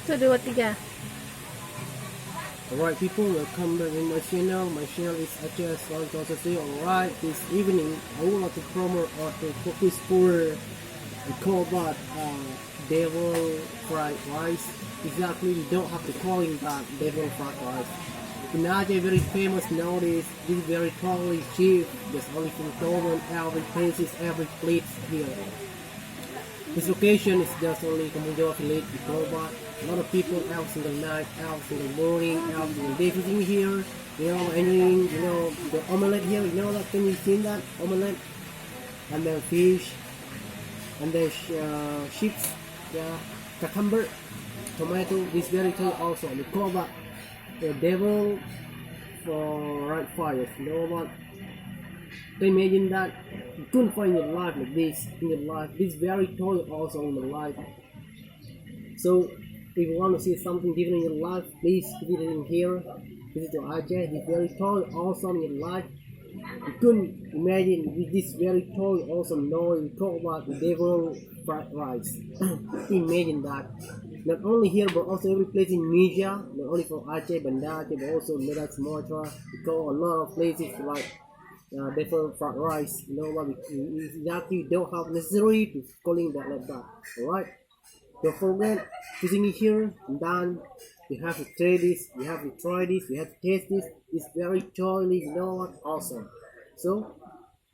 1, 2, 3. Alright people, welcome back in my channel. My channel is Aceh Esperanto EL. Alright, this evening I would like to promote or to focus for the call about devil fried rice. Exactly, you don't have to call it that devil fried rice. In Aceh, very famous nowadays. This is very totally cheap. There's only from Doktoro every places, every plate here. This location is just only Gampong Jawa village. We call about a lot of people every single night, every single morning, every single day visiting here. You know, enjoying, you know, the omelette here. You know that thing you've seen that omelette, and then fish, and then chips, yeah, cucumber, tomato. This very thing also. We call about the devil for right fire. You know what? Imagine that you couldn't find your life like this in your life. This very toy also in your life. So if you want to see something different in your life, please visit in here. Visit to Aceh. This very toy also in your life. You couldn't imagine with this very toy awesome noise. We talk about the devil fried rice. Imagine that. Not only here but also every place in Indonesia. Not only for Aceh, Banda Aceh, but also Medan, Sumatra. We go a lot of places like devil fried rice. You know what? Exactly, don't have necessary to calling that like that. Alright. Don't forget visiting here, and then you have to try this, you have to try this, you have to taste this. It's very totally, you know what, awesome. So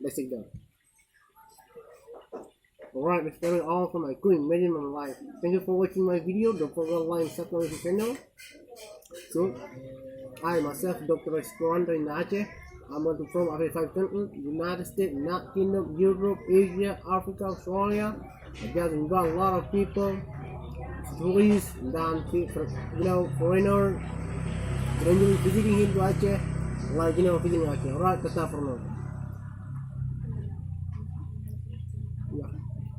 let's take that. Alright, that's very awesome. I couldn't imagine my life. Thank you for watching my video. Don't forget to like and subscribe to the channel. So I myself, Doktoro Esperanto in Aceh. I'm from Africa, United States, United Kingdom, Europe, Asia, Africa, Australia. I just invite a lot of people, tourists, and you know, foreigners, visiting here to Aceh, like, you know, visiting Aceh. Alright, that's all for now.